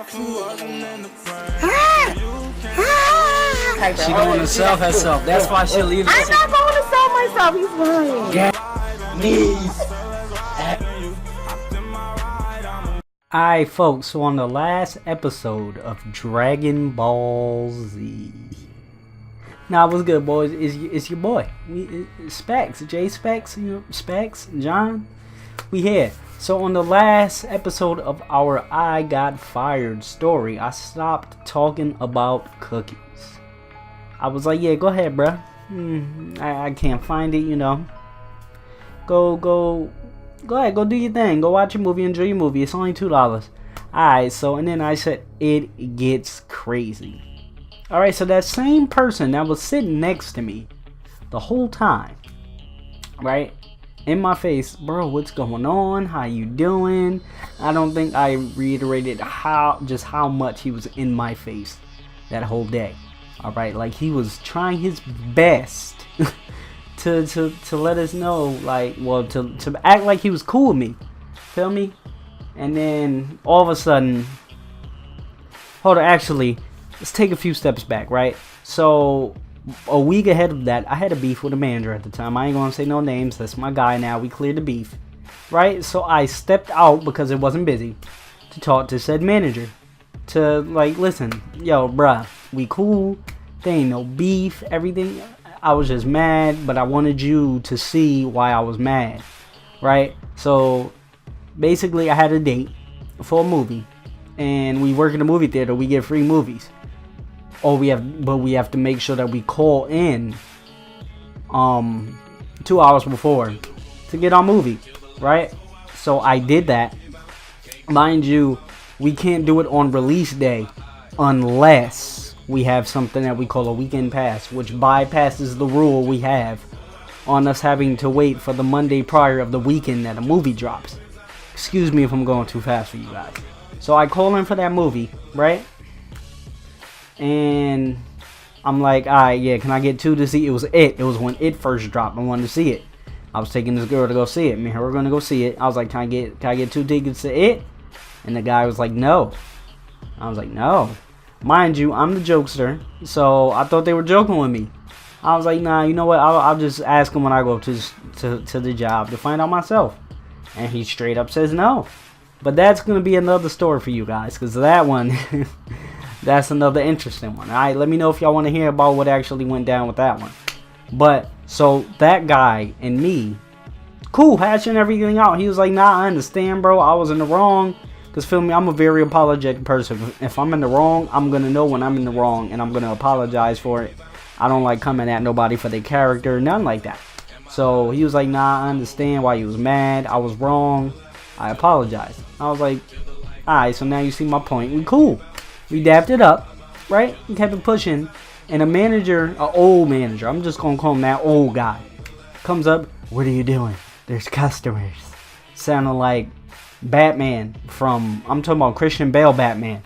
She going to sell herself. That's why she leaves. I'm not going to sell myself. He's lying. Yeah. Knees. Alright, folks. So on the last episode of Dragon Ball Z. Nah, what's good, boys? It's your boy. Specs, J Specs, Specs, John. We here. So on the last episode of our I Got Fired story, I stopped talking about cookies. I was like, yeah, go ahead, bruh. I can't find it, Go ahead, go do your thing. Go watch your movie, enjoy your movie. It's only $2. Alright, so, and then I said, it gets crazy. Alright, so that same person that was sitting next to me the whole time, right, in my face, bro, what's going on? How you doing? I don't think I reiterated how much he was in my face that whole day. Alright, like he was trying his best to let us know, like, well, to act like he was cool with me. Feel me? And then all of a sudden, hold on, actually, let's take a few steps back, right? So a week ahead of that, I had a beef with a manager at the time. I ain't gonna say no names. That's my guy now. We cleared the beef, right? So I stepped out because it wasn't busy to talk to said manager. To, like, listen, yo, bruh, we cool. There ain't no beef. Everything. I was just mad, but I wanted you to see why I was mad, right? So basically, I had a date for a movie, and we work in a movie theater. We get free movies. But we have to make sure that we call in 2 hours before to get our movie, right? So I did that. Mind you, we can't do it on release day unless we have something that we call a weekend pass, which bypasses the rule we have on us having to wait for the Monday prior of the weekend that a movie drops. Excuse me if I'm going too fast for you guys. So I call in for that movie, right? And I'm like, alright, yeah, can I get 2 to see? It was when it first dropped. I wanted to see it. I was taking this girl to go see it. Me and her were gonna go see it. I was like, can I get 2 tickets to it? And the guy was like, no. I was like, no. Mind you, I'm the jokester, so I thought they were joking with me. I was like, nah, you know what? I'll just ask him when I go to the job to find out myself. And he straight up says no. But that's gonna be another story for you guys, because that one, that's another interesting one. All right, let me know if y'all want to hear about what actually went down with that one. But so that guy and me, cool, hashing everything out. He was like, nah, I understand, bro. I was in the wrong. Because, feel me, I'm a very apologetic person. If I'm in the wrong, I'm going to know when I'm in the wrong, and I'm going to apologize for it. I don't like coming at nobody for their character, nothing like that. So, he was like, nah, I understand why you was mad. I was wrong. I apologize. I was like, alright, so now you see my point. We cool. We dapped it up, right? We kept it pushing. And a manager, an old manager, I'm just going to call him that old guy, comes up, what are you doing? There's customers. Sounding like Batman from, I'm talking about Christian Bale Batman.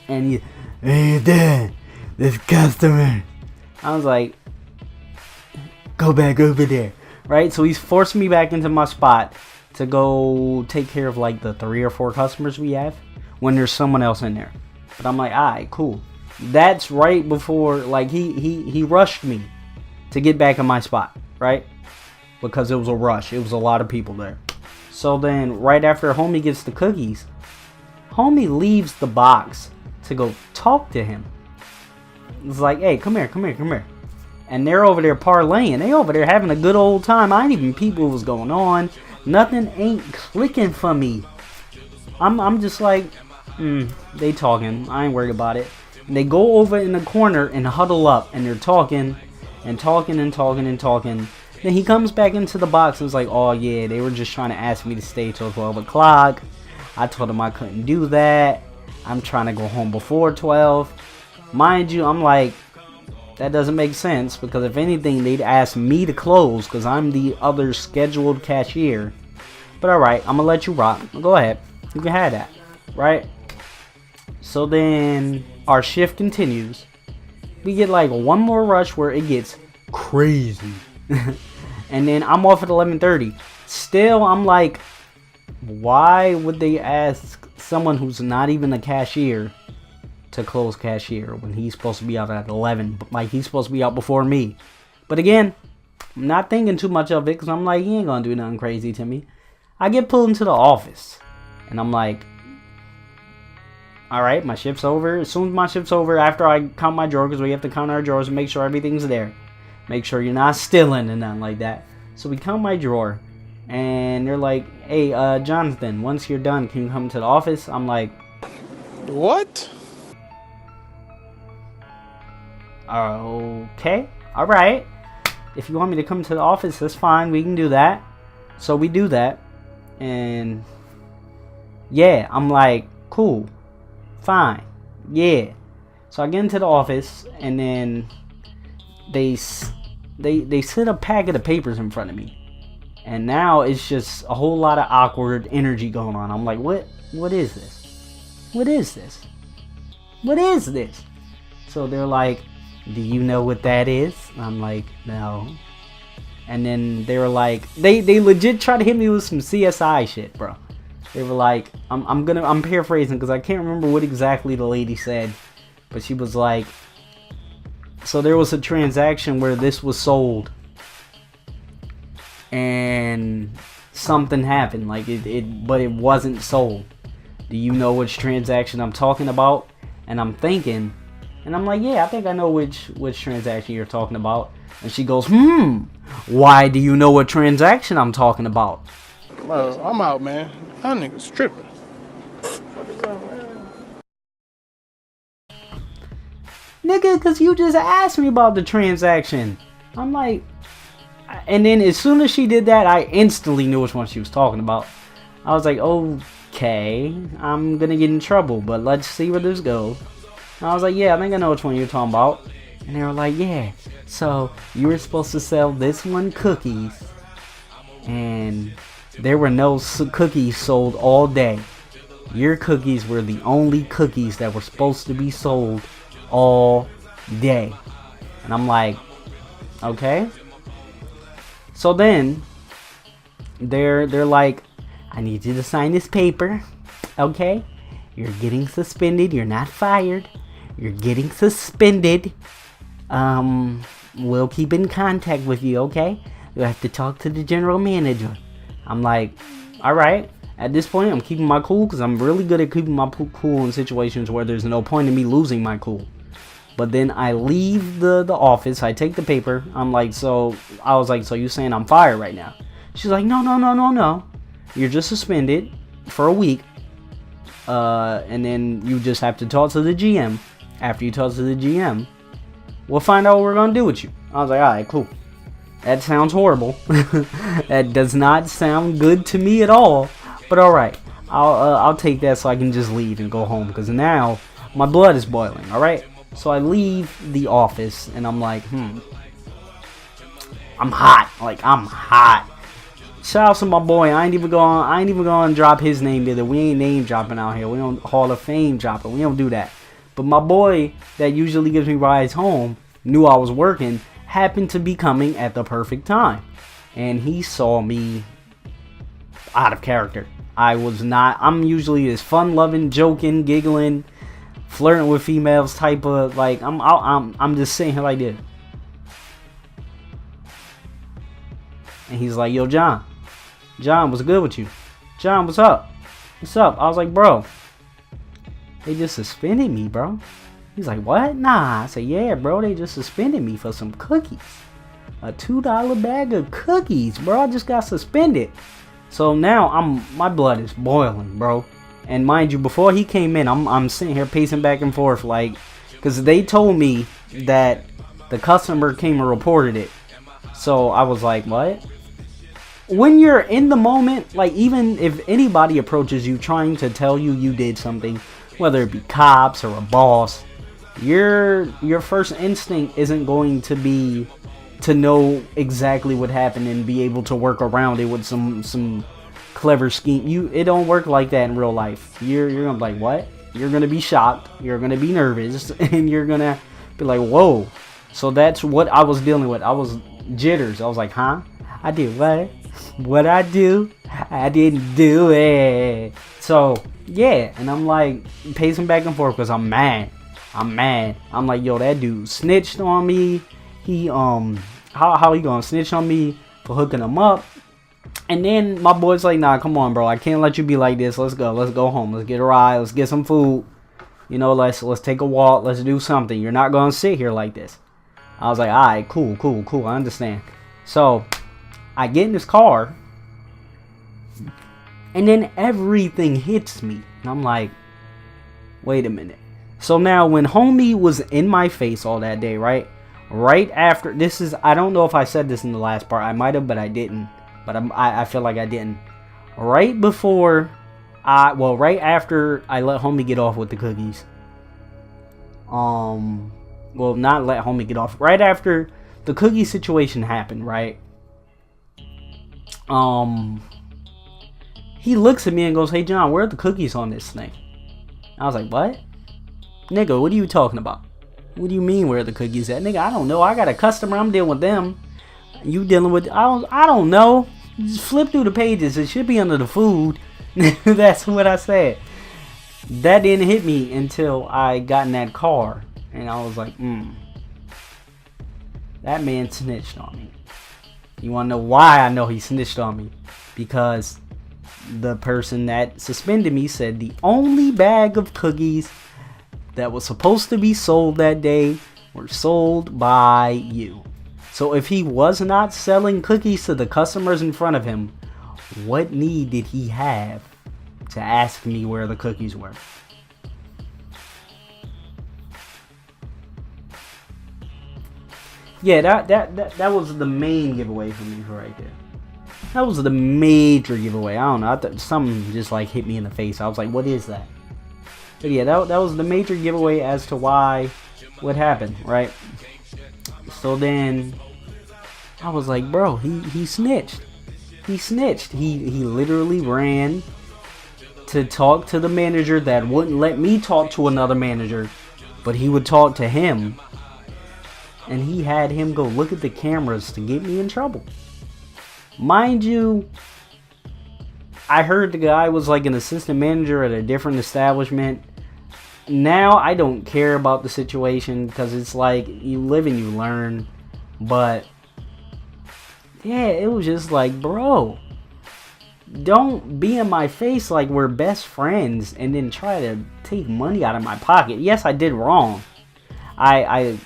And he, hey Dad, this customer. I was like, go back over there, right? So he's forced me back into my spot to go take care of like the 3 or 4 customers we have when there's someone else in there. But I'm like, alright, cool. That's right before, like, he rushed me to get back in my spot, right? Because it was a rush. It was a lot of people there. So then, right after homie gets the cookies, homie leaves the box to go talk to him. It's like, hey, come here. And they're over there parlaying. They over there having a good old time. I ain't even peep what was going on. Nothing ain't clicking for me. I'm just like, they talking. I ain't worried about it. And they go over in the corner and huddle up. And they're talking. Then he comes back into the box and is like, oh yeah, they were just trying to ask me to stay till 12 o'clock. I told them I couldn't do that. I'm trying to go home before 12. Mind you, I'm like, that doesn't make sense, because if anything, they'd ask me to close because I'm the other scheduled cashier. But alright, I'm going to let you rock. Go ahead. You can have that. Right? So then our shift continues. We get like one more rush where it gets crazy. And then I'm off at 11:30. Still, I'm like, why would they ask someone who's not even a cashier to close cashier when he's supposed to be out at 11. Like, he's supposed to be out before me. But again, I'm not thinking too much of it because I'm like, he ain't gonna do nothing crazy to me. I get pulled into the office and I'm like, all right, my shift's over. As soon as my shift's over, after I count my drawer, because we have to count our drawers and make sure everything's there. Make sure you're not stealing and nothing like that. So we count my drawer and they're like, hey, Jonathan, once you're done, can you come to the office? I'm like, what? Okay, all right. If you want me to come to the office, that's fine. We can do that. So we do that. And yeah, I'm like, cool, fine, yeah. So I get into the office and then they sit a packet of papers in front of me. And now it's just a whole lot of awkward energy going on. I'm like, what is this? What is this? What is this? So they're like, do you know what that is? I'm like, no. And then they were like, they legit tried to hit me with some CSI shit, bro. They were like, I'm paraphrasing because I can't remember what exactly the lady said, but she was like, so there was a transaction where this was sold and something happened, like but it wasn't sold. Do you know which transaction I'm talking about? And I'm thinking, and I'm like, yeah, I think I know which transaction you're talking about. And she goes, why do you know what transaction I'm talking about? Bro, I'm out, man. That nigga's tripping. Nigga, because you just asked me about the transaction. I'm like, and then as soon as she did that, I instantly knew which one she was talking about. I was like, okay, I'm gonna get in trouble, but let's see where this goes. And I was like, yeah, I think I know which one you're talking about. And they were like, yeah, so you were supposed to sell this one cookies, and there were no cookies sold all day. Your cookies were the only cookies that were supposed to be sold all day. And I'm like, okay. So then they're like, I need you to sign this paper, okay? You're getting suspended. You're not fired. You're getting suspended. We'll keep in contact with you, okay? You have to talk to the general manager. I'm like, all right. At this point, I'm keeping my cool because I'm really good at keeping my cool in situations where there's no point in me losing my cool. But then I leave the office. I take the paper. I'm like, so I was like, so you saying I'm fired right now? She's like, no. You're just suspended for a week. And then you just have to talk to the GM. After you talk to the GM, we'll find out what we're gonna do with you. I was like, all right, cool. That sounds horrible. That does not sound good to me at all. But all right, I'll take that so I can just leave and go home because now my blood is boiling. All right. So I leave the office and I'm like, I'm hot. Like, I'm hot. Shout out to my boy. I ain't even gonna drop his name either. We ain't name dropping out here. We don't Hall of Fame dropping. We don't do that. But my boy that usually gives me rides home knew I was working, happened to be coming at the perfect time. And he saw me out of character. I'm usually this fun-loving, joking, giggling, flirting with females type of, like, I'm just sitting here like this. And he's like, yo, John, what's good with you? John, what's up? What's up? I was like, bro, they just suspended me, bro. He's like, what? Nah. I said, yeah, bro, they just suspended me for some cookies. A $2 bag of cookies, bro. I just got suspended. So now my blood is boiling, bro. And mind you, before he came in, I'm sitting here pacing back and forth, like, because they told me that the customer came and reported it. So I was like, what? When you're in the moment, like, even if anybody approaches you trying to tell you you did something, whether it be cops or a boss, your first instinct isn't going to be to know exactly what happened and be able to work around it with some clever scheme. It don't work like that in real life. You're gonna be like, what? You're gonna be shocked. You're gonna be nervous, and you're gonna be like, whoa. So that's what I was dealing with. I was jitters. I was like, huh? I did what? What I do? I didn't do it. So Yeah, and I'm like pacing back and forth because I'm mad. I'm like, yo, that dude snitched on me. He how he gonna snitch on me for hooking him up? And then my boy's like, nah, come on, bro. I can't let you be like this. Let's go home. Let's get a ride. Let's get some food. You know, let's take a walk. Let's do something. You're not gonna sit here like this. I was like, all right, cool. I understand. So I get in this car, and then everything hits me. And I'm like, wait a minute. So now when homie was in my face all that day, right? Right after, I don't know if I said this in the last part. I might have, but I didn't. But I feel like I didn't. Right after I let homie get off with the cookies. Well, not let homie get off. Right after the cookie situation happened, right? He looks at me and goes, hey, John, where are the cookies on this thing? I was like, what? Nigga, what are you talking about? What do you mean, where are the cookies at? Nigga, I don't know. I got a customer. I'm dealing with them. You dealing with... I don't know. Just flip through the pages. It should be under the food. That's what I said. That didn't hit me until I got in that car. And I was like, that man snitched on me. You want to know why I know he snitched on me? Because the person that suspended me said the only bag of cookies that was supposed to be sold that day were sold by you. So if he was not selling cookies to the customers in front of him, what need did he have to ask me where the cookies were? Yeah, that was the main giveaway for me right there. That was the major giveaway. I don't know. I thought something just like hit me in the face. I was like, what is that? But yeah, that was the major giveaway as to why what happened, right? So then I was like, bro, he snitched. He snitched. He literally ran to talk to the manager that wouldn't let me talk to another manager, but he would talk to him. And he had him go look at the cameras to get me in trouble. Mind you, I heard the guy was like an assistant manager at a different establishment. Now I don't care about the situation because it's like you live and you learn. But yeah, it was just like, bro, don't be in my face like we're best friends and then try to take money out of my pocket. Yes, I did wrong. I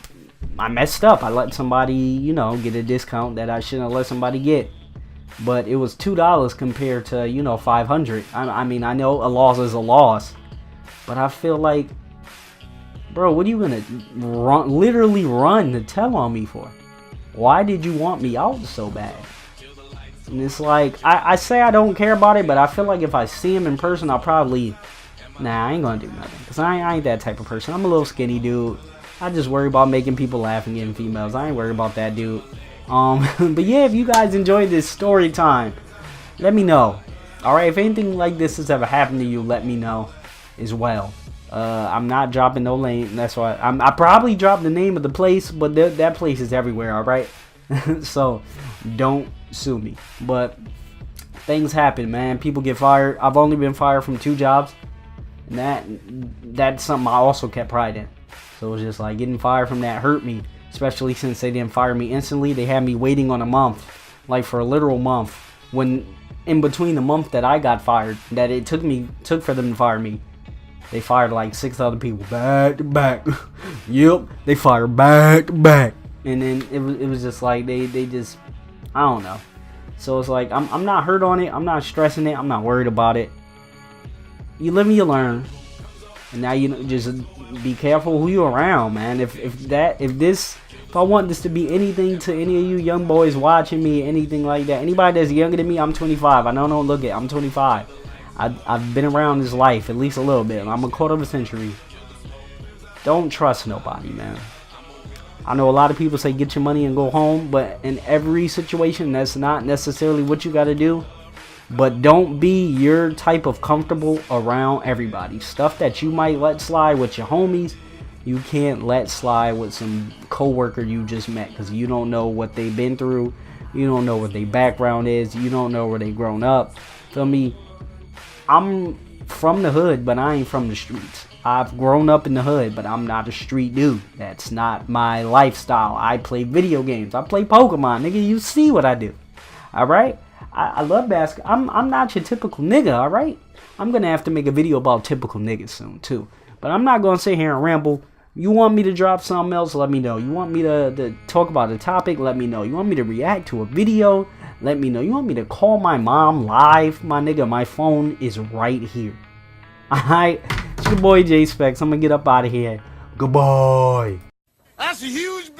messed up. I let somebody, get a discount that I shouldn't have let somebody get. But it was $2 compared to, $500. I mean, I know a loss is a loss. But I feel like, bro, what are you going to literally run to tell on me for? Why did you want me out so bad? And it's like, I say I don't care about it, but I feel like if I see him in person, I'll probably, I ain't going to do nothing. Because I ain't that type of person. I'm a little skinny dude. I just worry about making people laugh and getting females. I ain't worried about that, dude. But yeah, if you guys enjoyed this story time, let me know. Alright, if anything like this has ever happened to you, let me know as well. I'm not dropping no name. That's why I probably dropped the name of the place, but that place is everywhere, alright? So don't sue me. But things happen, man. People get fired. I've only been fired from 2 jobs. And that's something I also kept pride in. So it was just like getting fired from that hurt me. Especially since they didn't fire me instantly. They had me waiting on a month. Like for a literal month. When in between the month that I got fired. That it took for them to fire me. They fired like 6 other people. Back to back. Yep. They fired back to back. And then it was just like they just, I don't know. So it's like I'm not hurt on it. I'm not stressing it. I'm not worried about it. You live and you learn. And now just be careful who you're around, man. If I want this to be anything to any of you young boys watching me, anything like that, anybody that's younger than me, I'm 25. I know, don't look it. I'm 25. I've been around this life at least a little bit. I'm a quarter of a century. Don't trust nobody, man. I know a lot of people say get your money and go home, but in every situation, that's not necessarily what you got to do. But don't be your type of comfortable around everybody. Stuff that you might let slide with your homies, you can't let slide with some coworker you just met, because you don't know what they've been through. You don't know what their background is. You don't know where they've grown up. Feel me? I'm from the hood, but I ain't from the streets. I've grown up in the hood, but I'm not a street dude. That's not my lifestyle. I play video games. I play Pokemon, nigga. You see what I do. Alright? I love basketball. I'm not your typical nigga, alright? I'm gonna have to make a video about typical niggas soon, too. But I'm not gonna sit here and ramble. You want me to drop something else? Let me know. You want me to talk about a topic? Let me know. You want me to react to a video? Let me know. You want me to call my mom live? My nigga, my phone is right here. Alright? It's your boy J Specs. I'm gonna get up out of here. Goodbye. That's a huge